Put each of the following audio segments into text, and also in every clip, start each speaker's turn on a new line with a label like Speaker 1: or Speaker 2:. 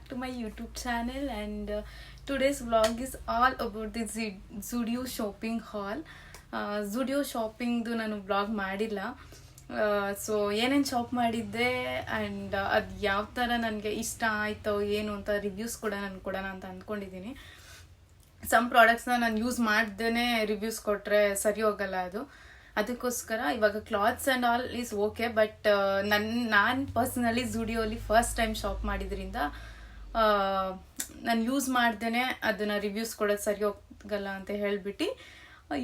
Speaker 1: back to my YouTube channel, and today's vlog is all about the Zudio shopping haul. Zudio shopping ನಾನು vlog ಮಾಡಿಲ್ಲ. So ಏನೇನು shop ಮಾಡಿದ್ದೆ and ಅದು ಯಾವ ಥರ ನನಗೆ ಇಷ್ಟ ಆಯಿತೋ ಏನು ಅಂತ ರಿವ್ಯೂಸ್ ಕೂಡ ನಾನು ಕೊಡೋಣ ಅಂತ ಅಂದ್ಕೊಂಡಿದ್ದೀನಿ. ಸಮ್ ಪ್ರಾಡಕ್ಟ್ಸ್ನ ನಾನು ಯೂಸ್ ಮಾಡ್ದೇ ರಿವ್ಯೂಸ್ ಕೊಟ್ಟರೆ ಸರಿ ಹೋಗಲ್ಲ ಅದು. ಅದಕ್ಕೋಸ್ಕರ ಇವಾಗ clothes and all is okay, but ನಾನು ಪರ್ಸನಲಿ ಝುಡಿಯೋಲಿ ಫಸ್ಟ್ ಟೈಮ್ ಶಾಪ್ ಮಾಡಿದ್ರಿಂದ ನಾನು ಯೂಸ್ ಮಾಡ್ದೇ ಅದನ್ನು ರಿವ್ಯೂಸ್ ಕೊಡೋದು ಸರಿ ಹೋಗಲ್ಲ ಅಂತ ಹೇಳಿಬಿಟ್ಟು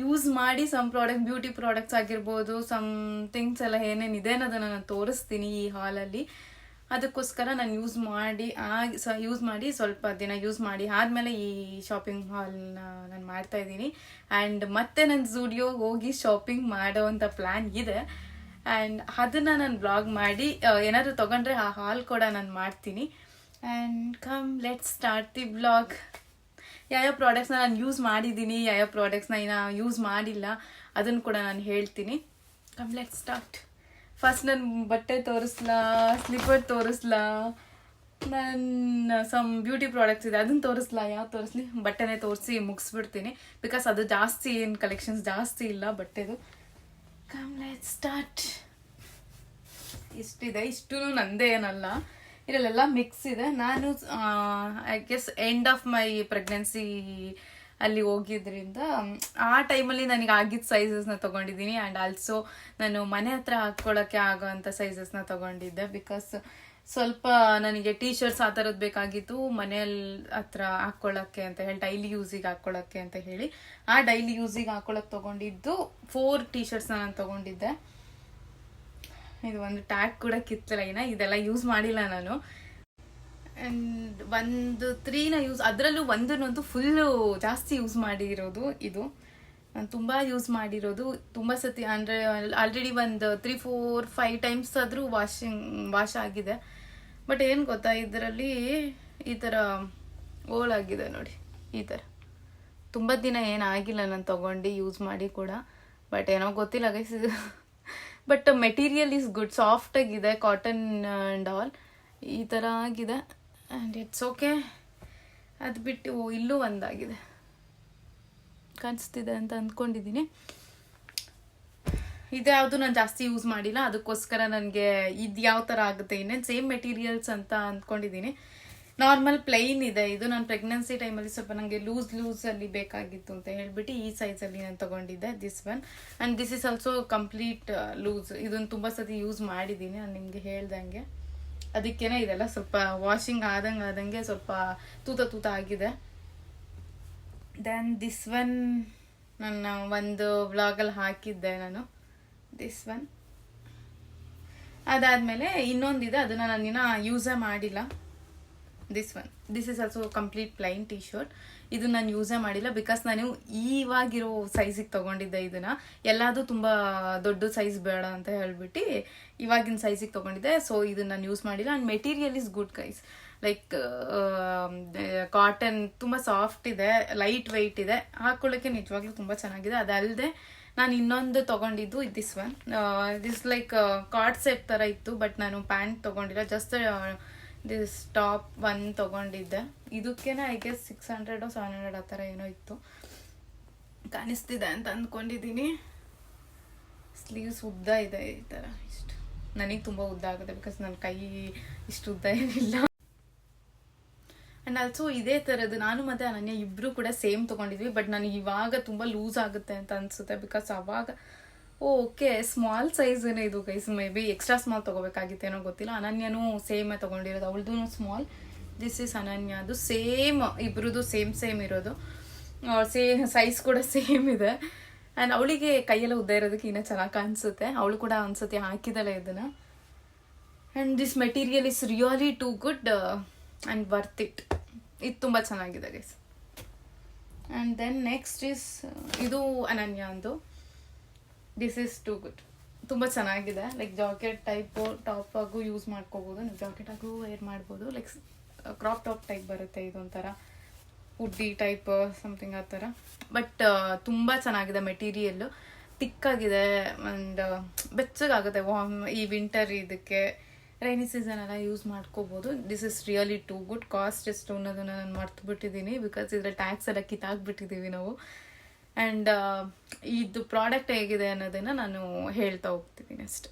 Speaker 1: ಯೂಸ್ ಮಾಡಿ ಸಮ್ ಪ್ರಾಡಕ್ಟ್ ಬ್ಯೂಟಿ ಪ್ರಾಡಕ್ಟ್ಸ್ ಆಗಿರ್ಬೋದು, ಸಮ್ ಥಿಂಗ್ಸ್ ಎಲ್ಲ ಏನೇನಿದೆ ಅನ್ನೋದನ್ನು ನಾನು ತೋರಿಸ್ತೀನಿ ಈ ಹಾಲಲ್ಲಿ. ಅದಕ್ಕೋಸ್ಕರ ನಾನು ಯೂಸ್ ಮಾಡಿ ಸ್ವಲ್ಪ ದಿನ ಯೂಸ್ ಮಾಡಿ ಆದಮೇಲೆ ಈ ಶಾಪಿಂಗ್ ಹಾಲ್ನ ನಾನು ಮಾಡ್ತಾಯಿದ್ದೀನಿ. ಆ್ಯಂಡ್ ಮತ್ತೆ ನನ್ನ ಝುಡಿಯೋ ಹೋಗಿ ಶಾಪಿಂಗ್ ಮಾಡೋ ಅಂಥ ಪ್ಲ್ಯಾನ್ ಇದೆ. ಆ್ಯಂಡ್ ಅದನ್ನು ನಾನು ಬ್ಲಾಗ್ ಮಾಡಿ ಏನಾದರೂ ತೊಗೊಂಡ್ರೆ ಆ ಹಾಲ್ ಕೂಡ ನಾನು ಮಾಡ್ತೀನಿ. And come let's start the blog. ಯಾವ್ಯಾವ ಪ್ರಾಡಕ್ಟ್ಸ್ನ ನಾನು ಯೂಸ್ ಮಾಡಿದ್ದೀನಿ, ಯಾವ್ಯಾವ ಪ್ರಾಡಕ್ಟ್ಸ್ನ ಇನ್ನು ಯೂಸ್ ಮಾಡಿಲ್ಲ ಅದನ್ನು ಕೂಡ ನಾನು ಹೇಳ್ತೀನಿ. Come let's start. ಫಸ್ಟ್ ನಾನು ಬಟ್ಟೆ ತೋರಿಸ್ಲಾ, ಸ್ಲಿಪ್ಪರ್ ತೋರಿಸ್ಲಾ, ನಾನು ಸಮ್ ಬ್ಯೂಟಿ ಪ್ರಾಡಕ್ಟ್ಸ್ ಇದೆ ಅದನ್ನು ತೋರಿಸ್ಲಾ, ಯಾವ್ದು ತೋರಿಸ್ಲಿ? ಬಟ್ಟೆನೇ ತೋರಿಸಿ ಮುಗಿಸ್ಬಿಡ್ತೀನಿ, ಬಿಕಾಸ್ ಅದು ಜಾಸ್ತಿ ಏನು ಕಲೆಕ್ಷನ್ಸ್ ಜಾಸ್ತಿ ಇಲ್ಲ ಬಟ್ಟೆದು. Come let's start. ಇಷ್ಟಿದೆ, ಇಷ್ಟೂ ನಂದೇ ಏನಲ್ಲ, ಇದರಲ್ಲೆಲ್ಲ ಮಿಕ್ಸ್ ಇದೆ. ನಾನು I guess end of my pregnancy ಅಲ್ಲಿ ಹೋಗಿದ್ರಿಂದ ಆ ಟೈಮಲ್ಲಿ ನನಗೆ ಆಗಿದ್ದ ಸೈಜಸ್ನ ತೊಗೊಂಡಿದ್ದೀನಿ. ಆ್ಯಂಡ್ ಆಲ್ಸೋ ನಾನು ಮನೆ ಹತ್ರ ಹಾಕ್ಕೊಳ್ಳೋಕ್ಕೆ ಆಗೋವಂಥ ಸೈಜಸ್ನ ತೊಗೊಂಡಿದ್ದೆ, ಬಿಕಾಸ್ ಸ್ವಲ್ಪ ನನಗೆ ಟೀ ಶರ್ಟ್ಸ್ ಆ ಥರದ್ದು ಬೇಕಾಗಿತ್ತು ಮನೆಯಲ್ಲಿ ಹತ್ರ ಹಾಕ್ಕೊಳ್ಳೋಕ್ಕೆ ಅಂತ ಹೇಳಿ, ಡೈಲಿ ಯೂಸಿಗೆ ಹಾಕ್ಕೊಳ್ಳೋಕ್ಕೆ ಅಂತ ಹೇಳಿ. ಆ ಡೈಲಿ ಯೂಸಿಗೆ ಹಾಕ್ಕೊಳ್ಳೋಕ್ಕೆ ತೊಗೊಂಡಿದ್ದು 4 ಟೀ ಶರ್ಟ್ಸ್ನ ನಾನು ತೊಗೊಂಡಿದ್ದೆ. ಇದು ಒಂದು ಟ್ಯಾಗ್ ಕೂಡ ಕಿತ್ತಲ್ಲ, ಇದೆಲ್ಲ ಯೂಸ್ ಮಾಡಿಲ್ಲ ನಾನು. ಆ್ಯಂಡ್ ಒಂದು 3ನ ಯೂಸ್, ಅದರಲ್ಲೂ ಒಂದನ್ನಂತೂ ಫುಲ್ಲು ಜಾಸ್ತಿ ಯೂಸ್ ಮಾಡಿರೋದು ಇದು. ನಾನು ತುಂಬ ಯೂಸ್ ಮಾಡಿರೋದು, ತುಂಬ ಸತಿ, ಅಂದರೆ ಆಲ್ರೆಡಿ ಒಂದು 3-4-5 ಟೈಮ್ಸ್ ಆದರೂ ವಾಶ್ ಆಗಿದೆ. ಬಟ್ ಏನು ಗೊತ್ತಾ, ಇದರಲ್ಲಿ ಈ ಥರ ಓಲಾಗಿದೆ ನೋಡಿ, ಈ ಥರ ತುಂಬ ದಿನ ಏನಾಗಿಲ್ಲ ನಾನು ತೊಗೊಂಡು ಯೂಸ್ ಮಾಡಿ ಕೂಡ. ಬಟ್ ಏನೋ ಗೊತ್ತಿಲ್ಲ ಗೈಸ್ ಇದು. ಬಟ್ ಮೆಟೀರಿಯಲ್ ಈಸ್ ಗುಡ್, ಸಾಫ್ಟಾಗಿದೆ, ಕಾಟನ್ ಆ್ಯಂಡ್ ಆಲ್ ಈ ಥರ ಆಗಿದೆ. And it's okay. ಅದು ಬಿಟ್ಟು ಇಲ್ಲೂ ಒಂದಾಗಿದೆ, ಕಾಣಿಸ್ತಿದೆ ಅಂತ ಅಂದ್ಕೊಂಡಿದ್ದೀನಿ. ಇದ್ಯಾವುದು ನಾನು ಜಾಸ್ತಿ ಯೂಸ್ ಮಾಡಿಲ್ಲ, ಅದಕ್ಕೋಸ್ಕರ ನನಗೆ ಇದು ಯಾವ ಥರ ಆಗುತ್ತೆ ಇನ್ನೇನು ಸೇಮ್ ಮೆಟೀರಿಯಲ್ಸ್ ಅಂತ ಅಂದ್ಕೊಂಡಿದ್ದೀನಿ. ನಾರ್ಮಲ್ ಪ್ಲೈನ್ ಇದೆ ಇದು. ನಾನು ಪ್ರೆಗ್ನೆನ್ಸಿ ಟೈಮಲ್ಲಿ ಸ್ವಲ್ಪ ನನಗೆ ಲೂಸಲ್ಲಿ ಬೇಕಾಗಿತ್ತು ಅಂತ ಹೇಳ್ಬಿಟ್ಟು ಈ ಸೈಜಲ್ಲಿ ನಾನು ತೊಗೊಂಡಿದ್ದೆ, this one. And this is also complete loose. ಇದನ್ನು ತುಂಬ ಸತಿ ಯೂಸ್ ಮಾಡಿದ್ದೀನಿ ನಾನು ನಿಮಗೆ ಹೇಳ್ದಂಗೆ. ಅದಕ್ಕೇನೆ ಇದೆಲ್ಲ ಸ್ವಲ್ಪ ವಾಷಿಂಗ್ ಆದಂಗೆ ಸ್ವಲ್ಪ ತೂತ ಆಗಿದೆ. ದೆನ್ ದಿಸ್ ಒನ್ ನನ್ನ ಒಂದು ವ್ಲಾಗಲ್ಲಿ ಹಾಕಿದ್ದೆ ನಾನು, ದಿಸ್ ಒನ್. ಅದಾದಮೇಲೆ ಇನ್ನೊಂದಿದೆ, ಅದನ್ನು ನಾನಿನ್ನ ಯೂಸೇ ಮಾಡಿಲ್ಲ. This one, this is also complete plain T shirt. ಇದು ನಾನು ಯೂಸೇ ಮಾಡಿಲ್ಲ, ಬಿಕಾಸ್ ನಾನು ಇವಾಗಿರೋ ಸೈಜಿಗೆ ತೊಗೊಂಡಿದ್ದೆ ಇದನ್ನು. ಎಲ್ಲದೂ ತುಂಬ ದೊಡ್ಡ ಸೈಜ್ ಬೇಡ ಅಂತ ಹೇಳ್ಬಿಟ್ಟು ಇವಾಗಿನ ಸೈಜಿಗೆ ತೊಗೊಂಡಿದ್ದೆ. ಸೊ ಇದನ್ನು ನಾನು ಯೂಸ್ ಮಾಡಿಲ್ಲ. And material is good guys, like cotton, ತುಂಬ ಸಾಫ್ಟ್ ಇದೆ, ಲೈಟ್ ವೆಯ್ಟ್ ಇದೆ, ಹಾಕ್ಕೊಳ್ಳೋಕ್ಕೆ ನಿಜವಾಗ್ಲೂ ತುಂಬ ಚೆನ್ನಾಗಿದೆ. ಅದಲ್ಲದೆ ನಾನು ಇನ್ನೊಂದು ತೊಗೊಂಡಿದ್ದು this one. This like card set ಥರ ಇತ್ತು, ಬಟ್ ನಾನು ಪ್ಯಾಂಟ್ ತೊಗೊಂಡಿಲ್ಲ, ಜಸ್ಟ್ ದಿಸ್ ಟಾಪ್ ಒನ್ ತೊಗೊಂಡಿದ್ದೆ. ಇದಕ್ಕೇನೆ ಐ ಗೆಸ್ 600-700 ಆ ಥರ ಏನೋ ಇತ್ತು. ಕಾಣಿಸ್ತಿದೆ ಅಂತ ಅಂದ್ಕೊಂಡಿದ್ದೀನಿ. ಸ್ಲೀವ್ಸ್ ಉದ್ದ ಇದೆ ಈ ಥರ, ಇಷ್ಟು. ನನಗೆ ತುಂಬ ಉದ್ದ ಆಗುತ್ತೆ, ಬಿಕಾಸ್ ನನ್ನ ಕೈ ಇಷ್ಟು ಉದ್ದ ಏನಿಲ್ಲ. ಆ್ಯಂಡ್ ಆಲ್ಸೋ ಇದೇ ಥರದ್ದು ನಾನು ಮತ್ತು ಅನನ್ಯ ಇಬ್ಬರು ಕೂಡ ಸೇಮ್ ತೊಗೊಂಡಿದ್ವಿ. ಬಟ್ ನನಗೆ ಇವಾಗ ತುಂಬ ಲೂಸ್ ಆಗುತ್ತೆ ಅಂತ ಅನಿಸುತ್ತೆ, ಬಿಕಾಸ್ ಅವಾಗ ಓಕೆ ಸ್ಮಾಲ್ ಸೈಜನೇ ಇದು guys. Maybe extra small ತೊಗೋಬೇಕಾಗಿತ್ತೇನೋ ಗೊತ್ತಿಲ್ಲ. ಅನನ್ಯನೂ ಸೇಮೇ ತೊಗೊಂಡಿರೋದು, ಅವಳದೂ ಸ್ಮಾಲ್. ದಿಸ್ ಇಸ್ ಅನನ್ಯದು, ಸೇಮ್, ಇಬ್ರದ್ದು ಸೇಮ್ ಇರೋದು, ಸೈಜ್ ಕೂಡ ಸೇಮ್ ಇದೆ. ಆ್ಯಂಡ್ ಅವಳಿಗೆ ಕೈಯೆಲ್ಲ ಉದ್ದ ಇರೋದಕ್ಕೆ ಇನ್ನೂ ಚೆನ್ನಾಗಿ ಕಾಣಿಸುತ್ತೆ. ಅವಳು ಕೂಡ ಒಂದ್ಸತಿ ಹಾಕಿದಲ್ಲ ಇದನ್ನು. And this material is really too good and worth it. ಇದು ತುಂಬ ಚೆನ್ನಾಗಿದೆ guys. And then next is ಇದು ಅನನ್ಯ ಅಂದು. ದಿಸ್ ಈಸ್ ಟೂ ಗುಡ್, ತುಂಬ ಚೆನ್ನಾಗಿದೆ. ಲೈಕ್ ಜಾಕೆಟ್ ಟೈಪು, ಟಾಪ್ ಆಗು ಯೂಸ್ ಮಾಡ್ಕೋಬೋದು, ನೀವು ಜಾಕೆಟ್ ಆಗು ವೇರ್ ಮಾಡ್ಬೋದು. ಲೈಕ್ ಕ್ರಾಪ್ ಟಾಪ್ ಟೈಪ್ ಬರುತ್ತೆ, ಇದೊಂಥರ ಹುಡ್ಡಿ ಟೈಪ್ ಸಮಥಿಂಗ್ ಆ ಥರ. ಬಟ್ ತುಂಬ ಚೆನ್ನಾಗಿದೆ ಮೆಟೀರಿಯಲ್ಲು, ತಿಕ್ಕಾಗಿದೆ ಆ್ಯಂಡ್ ಬೆಚ್ಚಗಾಗುತ್ತೆ ಈ ವಿಂಟರ್ ಇದಕ್ಕೆ. ರೈನಿ ಸೀಸನ್ ಎಲ್ಲ ಯೂಸ್ ಮಾಡ್ಕೋಬೋದು. This is really too good. Cost ಎಷ್ಟು ಅನ್ನೋದನ್ನು ನಾನು ಮರ್ತು ಬಿಟ್ಟಿದ್ದೀನಿ, ಬಿಕಾಸ್ ಇದರ ಟ್ಯಾಕ್ಸ್ ಎಲ್ಲ ಕಿತ್ತಾಕ್ಬಿಟ್ಟಿದ್ದೀವಿ ನಾವು. ಆ್ಯಂಡ್ ಇದು ಪ್ರಾಡಕ್ಟ್ ಹೇಗಿದೆ ಅನ್ನೋದನ್ನು ನಾನು ಹೇಳ್ತಾ ಹೋಗ್ತಿದ್ದೀನಿ ಅಷ್ಟೆ.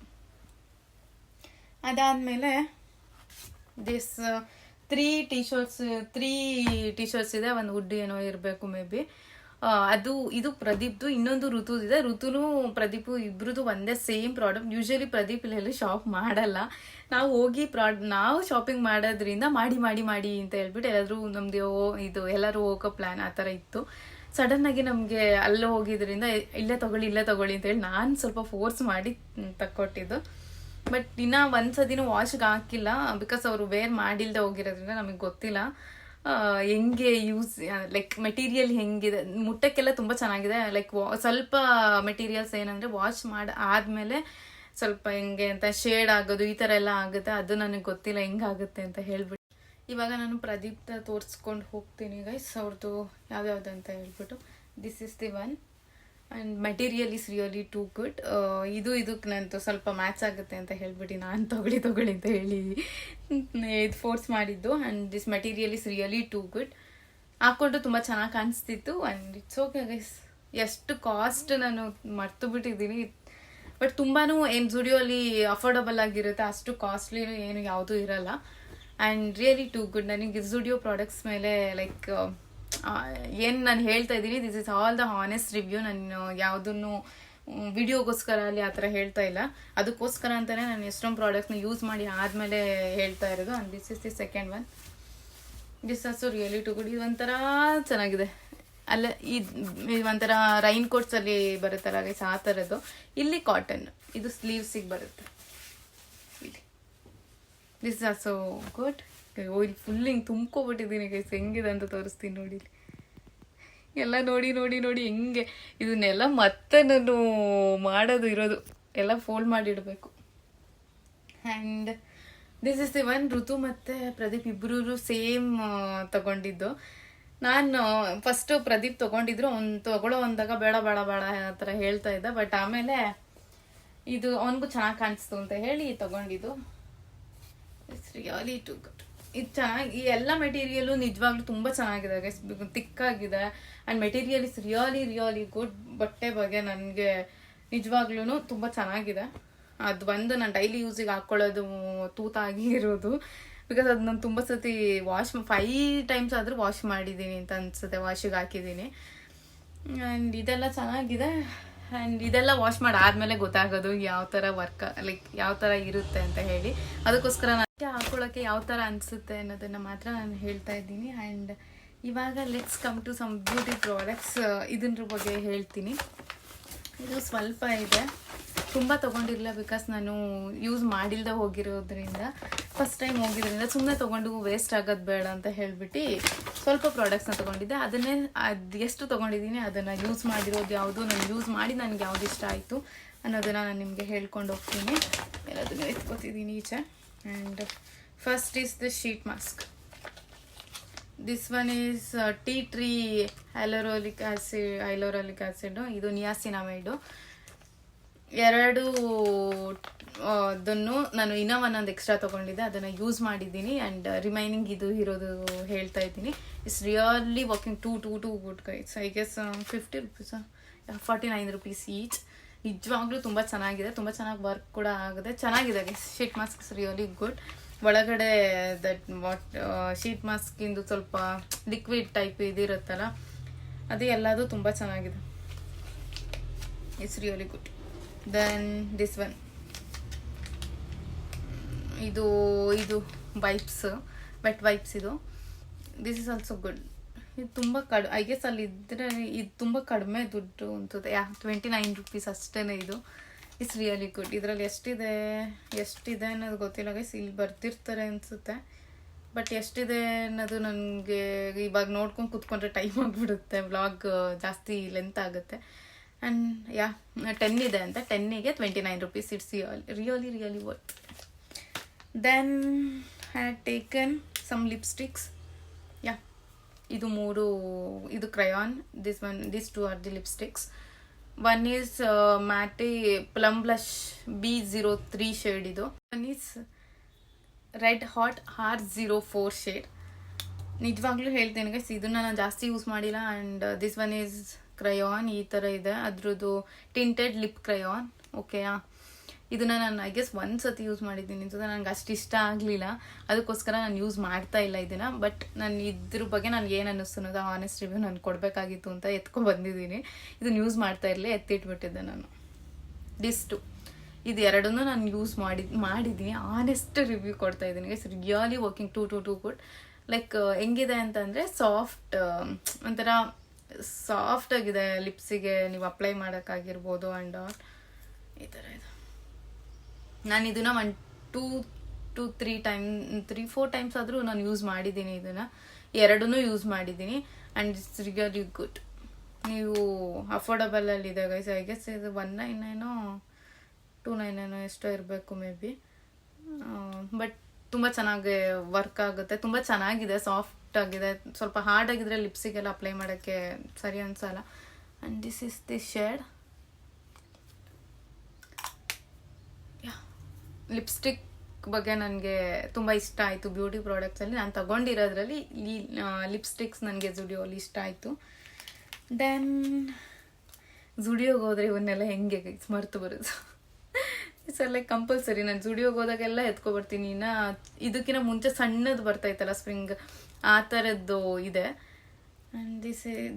Speaker 1: ಅದಾದಮೇಲೆ ದಿಸ್ ತ್ರೀ ಟಿ ಶರ್ಟ್ಸ್ ಇದೆ. ಒಂದು ಹುಡ್ಡು ಏನೋ ಇರಬೇಕು ಮೇ ಬಿ. ಇದು ಪ್ರದೀಪ್ದು, ಇನ್ನೊಂದು ಋತುದಿದೆ. ಋತುನು ಪ್ರದೀಪು ಇಬ್ರದ್ದು ಒಂದೇ ಸೇಮ್ ಪ್ರಾಡಕ್ಟ್. ಯೂಶಲಿ ಪ್ರದೀಪ್ ಇಲ್ಲೆಲ್ಲ ಶಾಪ್ ಮಾಡಲ್ಲ. ನಾವು ಹೋಗಿ ನಾವು ಶಾಪಿಂಗ್ ಮಾಡೋದ್ರಿಂದ ಮಾಡಿ ಅಂತ ಹೇಳ್ಬಿಟ್ಟು ಎಲ್ಲಾದ್ರೂ ನಮ್ದು ಇದು ಎಲ್ಲರೂ ಹೋಗೋ ಪ್ಲಾನ್ ಆ ಥರ ಇತ್ತು. ಸಡನ್ ಆಗಿ ನಮಗೆ ಅಲ್ಲೇ ಹೋಗಿದ್ರಿಂದ ಇಲ್ಲೇ ತಗೊಳ್ಳಿ ಅಂತ ಹೇಳಿ ನಾನು ಸ್ವಲ್ಪ ಫೋರ್ಸ್ ಮಾಡಿ ತಕ್ಕೊಟ್ಟಿದ್ದು. ಬಟ್ ಇನ್ನೂ ಒಂದ್ಸದಿನೂ ವಾಶ್ಗೆ ಹಾಕಿಲ್ಲ, ಬಿಕಾಸ್ ಅವರು ವೇರ್ ಮಾಡಿಲ್ದೆ ಹೋಗಿರೋದ್ರಿಂದ ನಮಗೆ ಗೊತ್ತಿಲ್ಲ ಹೆಂಗೆ ಯೂಸ್, ಲೈಕ್ ಮೆಟೀರಿಯಲ್ ಹೆಂಗಿದೆ. ಮುಟ್ಟಕ್ಕೆಲ್ಲ ತುಂಬ ಚೆನ್ನಾಗಿದೆ. ಲೈಕ್ ಸ್ವಲ್ಪ ಮೆಟೀರಿಯಲ್ಸ್ ಏನಂದರೆ ವಾಶ್ ಆದಮೇಲೆ ಸ್ವಲ್ಪ ಹೆಂಗೆ ಅಂತ ಶೇಡ್ ಆಗೋದು ಈ ಥರ ಎಲ್ಲ ಆಗುತ್ತೆ. ಅದು ನನಗೆ ಗೊತ್ತಿಲ್ಲ ಹೆಂಗಾಗುತ್ತೆ ಅಂತ ಹೇಳ್ಬಿಟ್ಟು. ಇವಾಗ ನಾನು ಪ್ರದೀಪ್ತ ತೋರಿಸ್ಕೊಂಡು ಹೋಗ್ತೀನಿ ಗೈಸ್, ಅವ್ರದ್ದು ಯಾವ್ಯಾವ್ದು ಅಂತ ಹೇಳ್ಬಿಟ್ಟು. This is the one and material is really too good. ಇದಕ್ಕೆ ನಂತು ಸ್ವಲ್ಪ ಮ್ಯಾಚ್ ಆಗುತ್ತೆ ಅಂತ ಹೇಳ್ಬಿಟ್ಟು ನಾನು ತಗೊಳ್ಳಿ ಅಂತ ಹೇಳಿ ಇದು ಫೋರ್ಸ್ ಮಾಡಿದ್ದು. And this material is really too good. ಹಾಕ್ಕೊಂಡು ತುಂಬ ಚೆನ್ನಾಗಿ ಕಾಣಿಸ್ತಿತ್ತು. And it's okay guys. ಎಷ್ಟು ಕಾಸ್ಟ್ ನಾನು ಮರ್ತು ಬಿಟ್ಟಿದ್ದೀನಿ. ಬಟ್ ತುಂಬಾ ಏನು ಜುಡಿಯೋಲಿ ಅಫೋರ್ಡಬಲ್ ಆಗಿರುತ್ತೆ, ಅಷ್ಟು ಕಾಸ್ಟ್ಲಿ ಏನು ಯಾವುದೂ ಇರಲ್ಲ. And really too good. ನನಗೆ ಜುಡಿಯೋ ಪ್ರಾಡಕ್ಟ್ಸ್ ಮೇಲೆ ಲೈಕ್ ಏನು ನಾನು ಹೇಳ್ತಾ ಇದ್ದೀನಿ, this is all the honest review. ನಾನು ಯಾವುದನ್ನು ವಿಡಿಯೋಗೋಸ್ಕರ ಅಲ್ಲಿ ಆ ಥರ ಹೇಳ್ತಾ ಇಲ್ಲ. ಅದಕ್ಕೋಸ್ಕರ ಅಂತಲೇ ನಾನು ಎಷ್ಟೊಂದು ಪ್ರಾಡಕ್ಟ್ಸ್ನ ಯೂಸ್ ಮಾಡಿ ಆದಮೇಲೆ ಹೇಳ್ತಾ ಇರೋದು. And this is the second one. This also really too good. ಇದು ಒಂಥರ ಚೆನ್ನಾಗಿದೆ. ಅಲ್ಲ ಇದು ಒಂಥರ ರೈನ್ ಕೋಟ್ಸಲ್ಲಿ ಬರುತ್ತಲ್ಲ ಗೈಸ್, ಆ ಥರದ್ದು. ಇಲ್ಲಿ ಕಾಟನ್, ಇದು ಸ್ಲೀವ್ಸಿಗೆ ಬರುತ್ತೆ ಇಲ್ಲಿ. This is also good. ಇಲ್ಲಿ ಫುಲ್ ಹಿಂಗೆ ತುಂಬ್ಕೊಬಿಟ್ಟಿದ್ದೀನಿ ಗೈಸ್, ಹೆಂಗಿದೆ ಅಂತ ತೋರಿಸ್ತೀನಿ ನೋಡಿ. ಎಲ್ಲ ನೋಡಿ ಹೆಂಗೆ ಇದನ್ನೆಲ್ಲ ಮತ್ತೆ ನಾನು ಮಾಡೋದು ಇರೋದು ಎಲ್ಲ ಫೋಲ್ಡ್ ಮಾಡಿಡಬೇಕು. And this is the one. Ritu ಮತ್ತು ಪ್ರದೀಪ್ ಇಬ್ಬರೂ ಸೇಮ್ ತಗೊಂಡಿದ್ದು. ನಾನು ಫಸ್ಟು ಪ್ರದೀಪ್ ತೊಗೊಂಡಿದ್ರು, ತಗೊಳ್ಳೋ ಅಂದಾಗ ಬೇಡ ಆ ಥರ ಹೇಳ್ತಾ ಇದ್ದ. ಬಟ್ ಆಮೇಲೆ ಇದು ಅವನಿಗೂ ಚೆನ್ನಾಗಿ ಕಾಣಿಸ್ತು ಅಂತ ಹೇಳಿ ತಗೊಂಡಿದ್ದು. It's really too good. ಇದು ಚೆನ್ನಾಗಿ, ಈ ಎಲ್ಲ ಮೆಟೀರಿಯಲು ನಿಜವಾಗ್ಲೂ ತುಂಬ ಚೆನ್ನಾಗಿದೆ ಗೈಸ್, ತಿಕ್ಕಾಗಿದೆ. And material is really good. ಬಟ್ಟೆ ಬಗ್ಗೆ ನನಗೆ ನಿಜವಾಗ್ಲೂ ತುಂಬ ಚೆನ್ನಾಗಿದೆ. ಅದು ಒಂದು ನಾನು ಡೈಲಿ ಯೂಸಿಗೆ ಹಾಕ್ಕೊಳ್ಳೋದು ತೂತಾಗಿ ಇರೋದು, ಬಿಕಾಸ್ ಅದು ನಾನು ತುಂಬ ಸತಿ 5 ಟೈಮ್ಸ್ ಆದರೂ ವಾಶ್ ಮಾಡಿದ್ದೀನಿ ಅಂತ ಅನಿಸುತ್ತೆ, ವಾಶಿಗೆ ಹಾಕಿದ್ದೀನಿ. ಆ್ಯಂಡ್ ಇದೆಲ್ಲ ಚೆನ್ನಾಗಿದೆ. ಆ್ಯಂಡ್ ಇದೆಲ್ಲ ವಾಶ್ ಮಾಡಿ ಆದಮೇಲೆ ಗೊತ್ತಾಗೋದು ಯಾವ ಥರ ಲೈಕ್ ಯಾವ ಥರ ಇರುತ್ತೆ ಅಂತ ಹೇಳಿ. ಅದಕ್ಕೋಸ್ಕರ ನನಗೆ ಹಾಕೊಳ್ಳೋಕ್ಕೆ ಯಾವ ಥರ ಅನಿಸುತ್ತೆ ಅನ್ನೋದನ್ನು ಮಾತ್ರ ನಾನು ಹೇಳ್ತಾ ಇದ್ದೀನಿ. ಆ್ಯಂಡ್ ಇವಾಗ let's come to some beauty products. ಇದ್ರ ಬಗ್ಗೆ ಹೇಳ್ತೀನಿ. ಇದು ಸ್ವಲ್ಪ ಇದೆ, ತುಂಬ ತೊಗೊಂಡಿರಲಿಲ್ಲ, ಬಿಕಾಸ್ ನಾನು ಯೂಸ್ ಮಾಡಿಲ್ದೆ ಹೋಗಿರೋದ್ರಿಂದ, ಫಸ್ಟ್ ಟೈಮ್ ಹೋಗಿದ್ರಿಂದ ಸುಮ್ಮನೆ ತೊಗೊಂಡು ವೇಸ್ಟ್ ಆಗೋದು ಬೇಡ ಅಂತ ಹೇಳ್ಬಿಟ್ಟು ಸ್ವಲ್ಪ ಪ್ರಾಡಕ್ಟ್ಸ್ನ ತೊಗೊಂಡಿದ್ದೆ. ಅದು ಎಷ್ಟು ತೊಗೊಂಡಿದ್ದೀನಿ ಅದನ್ನು ಯೂಸ್ ಮಾಡಿರೋದು ಯಾವುದು, ನಾನು ಯೂಸ್ ಮಾಡಿ ನನಗೆ ಯಾವುದು ಇಷ್ಟ ಆಯಿತು ಅನ್ನೋದನ್ನು ನಾನು ನಿಮಗೆ ಹೇಳ್ಕೊಂಡು ಹೋಗ್ತೀನಿ. ಎಲ್ಲದನ್ನು ಎತ್ಕೋತಿದ್ದೀನಿ ಈಚೆ. And first is the sheet mask. This one is tea tree hyaluronic acid. ಇದು ನಿಯಾಸಿನಮೈಡು. ಎರಡು ಅದನ್ನು ನಾನು ಇನ್ನೂ ಒಂದೊಂದು ಎಕ್ಸ್ಟ್ರಾ ತೊಗೊಂಡಿದ್ದೆ, ಅದನ್ನು ಯೂಸ್ ಮಾಡಿದ್ದೀನಿ. ಆ್ಯಂಡ್ ರಿಮೈನಿಂಗ್ ಇದು ಇರೋದು ಹೇಳ್ತಾ ಇದ್ದೀನಿ. It's really working too good guys. I guess 50 ರುಪೀಸಾ 49 ರುಪೀಸ್ ಈಚ್. ನಿಜವಾಗ್ಲೂ ತುಂಬ ಚೆನ್ನಾಗಿದೆ, ತುಂಬ ಚೆನ್ನಾಗಿ ವರ್ಕ್ ಕೂಡ ಆಗಿದೆ, ಚೆನ್ನಾಗಿದೆ guys. Sheet mask is really good. ಒಳಗಡೆ ಶೀಟ್ ಮಾಸ್ಕಿಂದು ಸ್ವಲ್ಪ ಲಿಕ್ವಿಡ್ ಟೈಪ್ ಇದಿರುತ್ತಲ್ಲ, ಅದು ಎಲ್ಲದು ತುಂಬ ಚೆನ್ನಾಗಿದೆ. It's really good. Then this one, ಇದು ವೈಪ್ಸ್, ವೆಟ್ ವೈಪ್ಸ್. ಇದು ದಿಸ್ ಇಸ್ ಆಲ್ಸೋ ಗುಡ್. ಇದು ತುಂಬ ಐ ಗೆಸ್ ಅಲ್ಲಿ ಇದ್ದರೆ ಇದು ತುಂಬ ಕಡಿಮೆ ದುಡ್ಡು ಅನ್ಸುತ್ತೆ. 29 ರುಪೀಸ್ ಅಷ್ಟೇ ಇದು. It's really good. ಇದರಲ್ಲಿ ಎಷ್ಟಿದೆ ಅನ್ನೋದು ಗೊತ್ತಿಲ್ಲ ಗೈಸ್, ಇಲ್ಲಿ ಬರ್ತಿರ್ತಾರೆ ಅನಿಸುತ್ತೆ. ಬಟ್ ಎಷ್ಟಿದೆ ಅನ್ನೋದು ನನಗೆ ಇವಾಗ ನೋಡ್ಕೊಂಡು ಕೂತ್ಕೊಂಡ್ರೆ ಟೈಮ್ ಆಗಿಬಿಡುತ್ತೆ, ವ್ಲಾಗ್ ಜಾಸ್ತಿ ಲೆಂತ್ ಆಗುತ್ತೆ. ಆ್ಯಂಡ್ 10 ಇದೆ ಅಂತ, 10ಗೆ 29 rupees. It's really worth. Then I had taken some lipsticks. ಇದು crayon. This 2 are the lipsticks. One is matte plum blush B03 shade. ಇದು one is red hot R04 shade. ನಿಜವಾಗ್ಲೂ ಹೇಳ್ತೇನೆ guys, ಇದನ್ನ ನಾನು ಜಾಸ್ತಿ ಯೂಸ್ ಮಾಡಿಲ್ಲ. And this one is crayon, ಈ ಥರ ಇದೆ ಅದ್ರದ್ದು ಟಿಂಟೆಡ್ ಲಿಪ್ ಕ್ರಯಾನ್. ಓಕೆಯಾ, ಇದನ್ನ ನಾನು ಐ ಗೆಸ್ ಒಂದ್ಸತಿ ಯೂಸ್ ಮಾಡಿದ್ದೀನಿ ಅಂತ, ನನಗೆ ಅಷ್ಟು ಇಷ್ಟ ಆಗಲಿಲ್ಲ, ಅದಕ್ಕೋಸ್ಕರ ನಾನು ಯೂಸ್ ಮಾಡ್ತಾ ಇಲ್ಲ ಇದನ್ನು. ಬಟ್ ನಾನು ಇದ್ರ ಬಗ್ಗೆ ನಾನು ಏನು ಅನ್ನಿಸ್ತು ಅನ್ನೋದು ಆನೆಸ್ಟ್ ರಿವ್ಯೂ ನಾನು ಕೊಡಬೇಕಾಗಿತ್ತು ಅಂತ ಬಂದಿದ್ದೀನಿ. ಇದನ್ನ ಯೂಸ್ ಮಾಡ್ತಾ ಇರಲಿ, ಎತ್ತಿಟ್ಬಿಟ್ಟಿದ್ದೆ ನಾನು. ಇದು ಎರಡನ್ನೂ ನಾನು ಯೂಸ್ ಮಾಡಿದ್ದೀನಿ. ಆನೆಸ್ಟ್ ರಿವ್ಯೂ ಕೊಡ್ತಾ ಇದ್ದೀನಿ. It's really working too good. Like ಹೆಂಗಿದೆ ಅಂತಂದರೆ ಸಾಫ್ಟ್, ಒಂಥರ ಸಾಫ್ಟ್ ಆಗಿದೆ ಲಿಪ್ಸಿಗೆ ನೀವು ಅಪ್ಲೈ ಮಾಡೋಕ್ಕಾಗಿರ್ಬೋದು. ಆ್ಯಂಡ್ ಈ ಥರ ಇದೆ. ನಾನು ಇದನ್ನ 3-4 ಟೈಮ್ಸ್ ಆದರೂ ನಾನು ಯೂಸ್ ಮಾಡಿದ್ದೀನಿ. ಇದನ್ನು ಎರಡನ್ನೂ ಯೂಸ್ ಮಾಡಿದ್ದೀನಿ. And it's really good. ನೀವು ಅಫೋರ್ಡಬಲಲ್ಲಿದೆ ಗೈಸ್. ಐ ಗೆಸ್ ಇದು 199 299 ಎಷ್ಟೋ ಇರಬೇಕು ಮೇ ಬಿ. ಬಟ್ ತುಂಬ ಚೆನ್ನಾಗಿ ವರ್ಕ್ ಆಗುತ್ತೆ, ತುಂಬ ಚೆನ್ನಾಗಿದೆ, ಸಾಫ್ಟ್ ಆಗಿದೆ. ಸ್ವಲ್ಪ ಹಾರ್ಡ್ ಆಗಿದ್ರೆ ಲಿಪ್ಸಿಗೆಲ್ಲ ಅಪ್ಲೈ ಮಾಡೋಕ್ಕೆ ಸರಿ ಅನ್ಸಲ್ಲ. And this is the shade. Lipstick ಬಗ್ಗೆ ನನಗೆ ತುಂಬ ಇಷ್ಟ ಆಯಿತು. ಬ್ಯೂಟಿ ಪ್ರಾಡಕ್ಟ್ಸಲ್ಲಿ ನಾನು ತಗೊಂಡಿರೋದ್ರಲ್ಲಿ ಈ ಲಿಪ್ಸ್ಟಿಕ್ಸ್ ನನಗೆ ಜುಡಿಯೋಲಿ ಇಷ್ಟ ಆಯಿತು. ದೆನ್ ಜುಡಿಯೋಗೆ ಹೋದರೆ ಇವನ್ನೆಲ್ಲ ಹೆಂಗೆ ಮರ್ತು ಬರೋದು. ಸರ್ ಲೈಕ್ ಕಂಪಲ್ಸರಿ ನಾನು ಜುಡಿಯೋಗೆ ಹೋದಾಗೆಲ್ಲ ಎತ್ಕೊಬರ್ತೀನಿ. ಇನ್ನು ಇದಕ್ಕಿಂತ ಮುಂಚೆ ಸಣ್ಣದು ಬರ್ತಾಯಿತ್ತಲ್ಲ ಸ್ಪ್ರಿಂಗ್, ಆ ಥರದ್ದು ಇದೆ. ಆ್ಯಂಡ್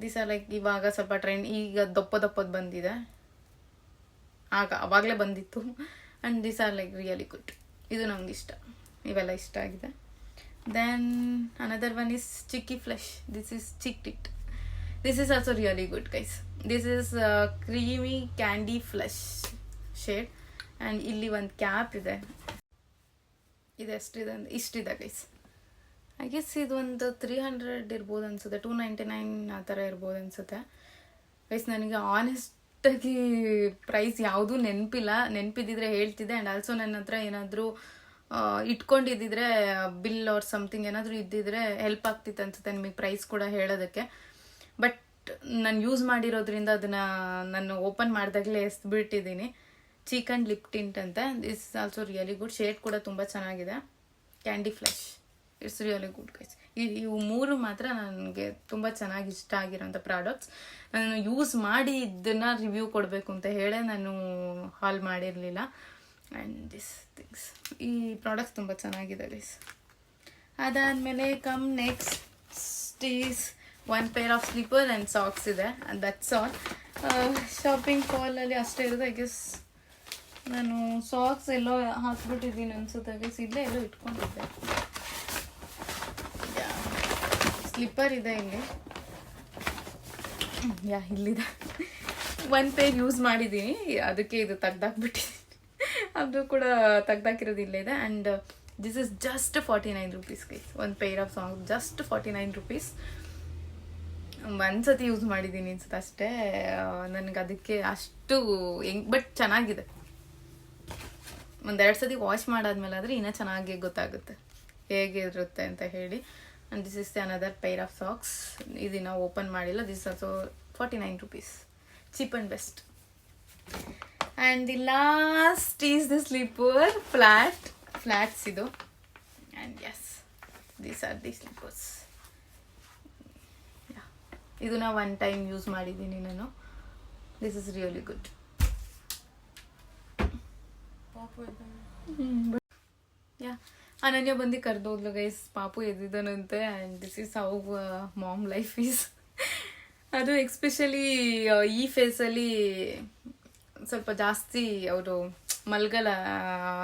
Speaker 1: ದಿಸ್ ಆರ್ ಲೈಕ್ ಇವಾಗ ಸ್ವಲ್ಪ ಟ್ರೆಂಡ್, ಈಗ ದಪ್ಪದು ಬಂದಿದೆ, ಅವಾಗಲೇ ಬಂದಿತ್ತು. And this are like really good. ಇದು ನಂಗೆ ಇಷ್ಟ, ಇವೆಲ್ಲ ಇಷ್ಟ ಆಗಿದೆ. Then another one is cheeky flush. This is cheek ಟಿಟ್. This is also really good guys. This is creamy candy flush shade. And ಇಲ್ಲಿ ಒಂದು ಕ್ಯಾಪ್ ಇದೆ. ಇದು ಎಷ್ಟಿದೆ ಅಂದರೆ ಇಷ್ಟಿದೆ ಗೈಸ್. ಐ ಗೆಸ್ ಇದು ಒಂದು 300 ಇರ್ಬೋದು ಅನ್ಸುತ್ತೆ, 299 ಆ ಥರ ಇರ್ಬೋದು ಅನ್ಸುತ್ತೆ ಗೈಸ್. ನನಗೆ ಆನೆಸ್ಟಾಗಿ ಪ್ರೈಸ್ ಯಾವುದೂ ನೆನಪಿದ್ದಿದ್ರೆ ಹೇಳ್ತಿದ್ದೆ. ಆ್ಯಂಡ್ ಆಲ್ಸೋ ನನ್ನ ಹತ್ರ ಏನಾದರೂ ಇಟ್ಕೊಂಡಿದ್ದಿದ್ರೆ ಬಿಲ್ ಆರ್ ಸಮಥಿಂಗ್ ಏನಾದರೂ ಇದ್ದಿದ್ರೆ ಹೆಲ್ಪ್ ಆಗ್ತಿತ್ತು ಅನ್ಸುತ್ತೆ ನಿಮಗೆ ಪ್ರೈಸ್ ಕೂಡ ಹೇಳೋದಕ್ಕೆ. ಬಟ್ ನಾನು ಯೂಸ್ ಮಾಡಿರೋದ್ರಿಂದ ಅದನ್ನು ನಾನು ಓಪನ್ ಮಾಡಿದಾಗಲೇ ಎಸ್ಬಿಟ್ಟಿದ್ದೀನಿ. ಚೀಕ್ ಆ್ಯಂಡ್ ಲಿಪ್ ಟಿಂಟ್ ಅಂತ. This also really good. Shade ಕೂಡ ತುಂಬ ಚೆನ್ನಾಗಿದೆ. Candy flush, it's really good guys. ಇವು ಮೂರು ಮಾತ್ರ ನನಗೆ ತುಂಬ ಚೆನ್ನಾಗಿ ಇಷ್ಟ ಆಗಿರೋಂಥ ಪ್ರಾಡಕ್ಟ್ಸ್. ನಾನು ಯೂಸ್ ಮಾಡಿ ಇದನ್ನು ರಿವ್ಯೂ ಕೊಡಬೇಕು ಅಂತ ಹೇಳೇ ನಾನು ಹಾಲ್ ಮಾಡಿರಲಿಲ್ಲ. ಆ್ಯಂಡ್ ದಿಸ್ ಥಿಂಗ್ಸ್, ಈ ಪ್ರಾಡಕ್ಟ್ಸ್ ತುಂಬ ಚೆನ್ನಾಗಿದೆ ಗೈಸ್. ಅದಾದಮೇಲೆ come next is 1 pair of sleeper and socks ಇದೆ. And that's all. ಶಾಪಿಂಗ್ ಕಾಲಲ್ಲಿ ಅಷ್ಟೇ ಇರೋದು. ಐ ಗೆಸ್ ನಾನು ಸಾಕ್ಸ್ ಎಲ್ಲೋ ಹಾಕ್ಬಿಟ್ಟಿದ್ದೀನಿ ಅನ್ಸುತ್ತೆ ಗೈಸ್. ಇಲ್ಲೇ ಎಲ್ಲೋ ಇಟ್ಕೊಂಡಿದ್ದೆ. ಸ್ಲಿಪ್ಪರ್ ಇದೆ ಇಲ್ಲಿ, ಇಲ್ಲಿದೆ. 1 ಪೇರ್ ಯೂಸ್ ಮಾಡಿದ್ದೀನಿ, ಅದಕ್ಕೆ ಇದು ತೆಗ್ದಾಕ್ಬಿಟ್ಟಿದ್ದೀನಿ. ಅದು ಕೂಡ ತೆಗ್ದಾಕಿರೋದು ಇಲ್ಲೇ ಇದೆ. And this is just 49 rupees guys. 1 pair of songs just 49 rupees. ಒಂದ್ಸತಿ ಯೂಸ್ ಮಾಡಿದ್ದೀನಿ ಅನ್ಸುತ್ತೆ ಅಷ್ಟೇ. ನನಗೆ ಅದಕ್ಕೆ ಅಷ್ಟು ಬಟ್ ಚೆನ್ನಾಗಿದೆ. 1-2 ಸತಿ ವಾಶ್ ಮಾಡಾದ್ಮೇಲೆ ಆದರೆ ಇನ್ನೂ ಚೆನ್ನಾಗಿ ಗೊತ್ತಾಗುತ್ತೆ ಹೇಗಿರುತ್ತೆ ಅಂತ ಹೇಳಿ. And this is another pair of socks. ಇದನ್ನು ಓಪನ್ ಮಾಡಿಲ್ಲ. This also 49 rupees. Cheap and best. And the last is the sleeper flats ಇದು. And yes, these are the sleepers. ಇದನ್ನ 1 ಟೈಮ್ ಯೂಸ್ ಮಾಡಿದ್ದೀನಿ ನಾನು. This is really good. Ananya ಬಂದು ಕರೆದೋದ್ಲು guys, ಪಾಪು ಎದ್ದಿದ್ದಾನಂತೆ. And this is how mom life is. ಅದು especially ಈ ಫೇಸಲ್ಲಿ ಸ್ವಲ್ಪ ಜಾಸ್ತಿ ಅವರು ಮಲ್ಗಲ್ಲ.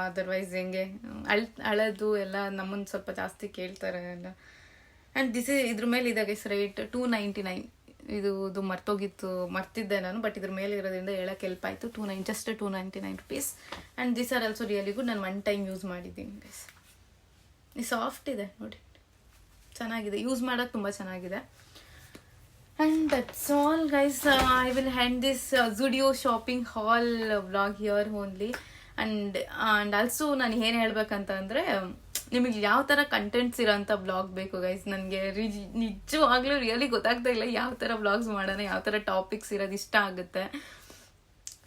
Speaker 1: ಅದರ್ವೈಸ್ ಹೆಂಗೆ ಅಳೋದು ಎಲ್ಲ ನಮ್ಮನ್ನು ಸ್ವಲ್ಪ ಜಾಸ್ತಿ ಕೇಳ್ತಾರೆ ಎಲ್ಲ. ಆ್ಯಂಡ್ ಇದ್ರ ಮೇಲೆ ಇದೆ ಗೈಸ್ ರೇಟ್ 299. ಇದು ಮರ್ತಿದ್ದೆ ನಾನು, ಬಟ್ ಇದ್ರ ಮೇಲೆ ಇರೋದ್ರಿಂದ ಹೇಳಕ್ಕೆ ಹೆಲ್ಪ್ ಆಯಿತು. Just 299 rupees. And this are also really good. ನಾನು 1 ಟೈಮ್ ಯೂಸ್ ಮಾಡಿದ್ದೀನಿ ಗೈಸ್. ಇದು ಸಾಫ್ಟ್ ಇದೆ ನೋಡಿ, ಚೆನ್ನಾಗಿದೆ, ಯೂಸ್ ಮಾಡೋಕ್ಕೆ ತುಂಬ ಚೆನ್ನಾಗಿದೆ. And that's all guys. I will hand this Zudio shopping hall vlog here only. And also ನಾನು ಏನು ಹೇಳ್ಬೇಕಂತ ಅಂದರೆ, ನಿಮಗೆ ಯಾವ ಥರ ಕಂಟೆಂಟ್ಸ್ ಇರೋಂಥ ಬ್ಲಾಗ್ ಬೇಕು ಗೈಸ್. ನನಗೆ ನಿಜವಾಗ್ಲೂ ರಿಯಲಿ ಗೊತ್ತಾಗ್ತಾ ಇಲ್ಲ ಯಾವ ಥರ ಬ್ಲಾಗ್ಸ್ ಮಾಡೋಣ, ಯಾವ ಥರ ಟಾಪಿಕ್ಸ್ ಇರೋದು ಇಷ್ಟ ಆಗುತ್ತೆ.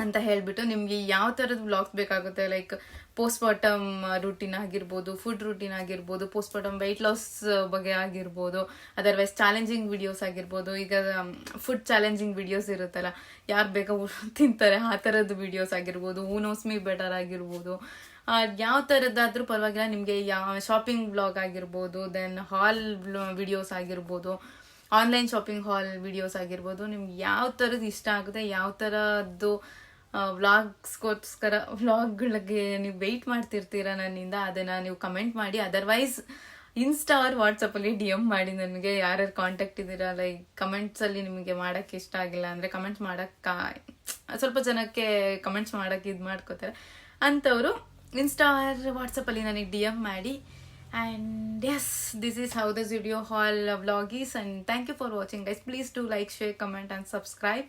Speaker 1: ಅಂತ ಹೇಳ್ಬಿಟ್ಟು ನಿಮಗೆ ಯಾವ ಥರದ ವ್ಲಾಗ್ಸ್ ಬೇಕಾಗುತ್ತೆ, ಲೈಕ್ ಪೋಸ್ಟ್ ಮಾರ್ಟಮ್ ರೂಟೀನ್ ಆಗಿರ್ಬೋದು, ಫುಡ್ ರೂಟೀನ್ ಆಗಿರ್ಬೋದು, ಪೋಸ್ಟ್ ಮಾರ್ಟಮ್ ವೆಯ್ಟ್ ಲಾಸ್ ಬಗ್ಗೆ ಆಗಿರ್ಬೋದು, ಅದರ್ವೈಸ್ ಚಾಲೆಂಜಿಂಗ್ ವಿಡಿಯೋಸ್ ಆಗಿರ್ಬೋದು. ಈಗ ಫುಡ್ ಚಾಲೆಂಜಿಂಗ್ ವಿಡಿಯೋಸ್ ಇರುತ್ತಲ್ಲ, ಯಾರು ಬೇಗ ತಿಂತಾರೆ ಆ ಥರದ್ದು ವಿಡಿಯೋಸ್ ಆಗಿರ್ಬೋದು, ಹೂ ನೋಸ್ ಮೀ ಬೆಟರ್ ಆಗಿರ್ಬೋದು, ಯಾವ ಥರದ್ದಾದ್ರೂ ಪರವಾಗಿಲ್ಲ. ನಿಮಗೆ ಯಾವ ಶಾಪಿಂಗ್ ಬ್ಲಾಗ್ ಆಗಿರ್ಬೋದು, ದೆನ್ ಹಾಲ್ ವಿಡಿಯೋಸ್ ಆಗಿರ್ಬೋದು, ಆನ್ಲೈನ್ ಶಾಪಿಂಗ್ ಹಾಲ್ ವಿಡಿಯೋಸ್ ಆಗಿರ್ಬೋದು, ನಿಮ್ಗೆ ಯಾವ ಥರದ್ದು ಇಷ್ಟ ಆಗುತ್ತೆ, ಯಾವ ಥರದ್ದು ವ್ಲಾಗ್ಗಳಿಗೆ ನೀವು ವೆಯ್ಟ್ ಮಾಡ್ತಿರ್ತೀರ ನನ್ನಿಂದ, ಅದನ್ನು ನೀವು ಕಮೆಂಟ್ ಮಾಡಿ. ಅದರ್ವೈಸ್ ಇನ್ಸ್ಟಾ ಆರ್ ವಾಟ್ಸಪ್ಪಲ್ಲಿ DM ಮಾಡಿ ನನಗೆ, ಯಾರ್ಯಾರು ಕಾಂಟ್ಯಾಕ್ಟ್ ಇದ್ದೀರಾ. ಲೈಕ್ ಕಮೆಂಟ್ಸಲ್ಲಿ ನಿಮಗೆ ಮಾಡೋಕ್ಕೆ ಇಷ್ಟ ಆಗಿಲ್ಲ ಅಂದರೆ ಕಮೆಂಟ್ಸ್ ಮಾಡೋಕ್ಕೆ ಸ್ವಲ್ಪ ಜನಕ್ಕೆ ಕಮೆಂಟ್ಸ್ ಮಾಡೋಕ್ಕೆ ಇದು ಮಾಡ್ಕೋತಾರೆ, ಅಂಥವರು ಇನ್ಸ್ಟಾ ಆರ್ ವಾಟ್ಸಪ್ಪಲ್ಲಿ ನನಗೆ DM ಮಾಡಿ. And yes, this is how the Zudio haul vlog is, and thank you for watching guys. Please do like, share, comment and subscribe.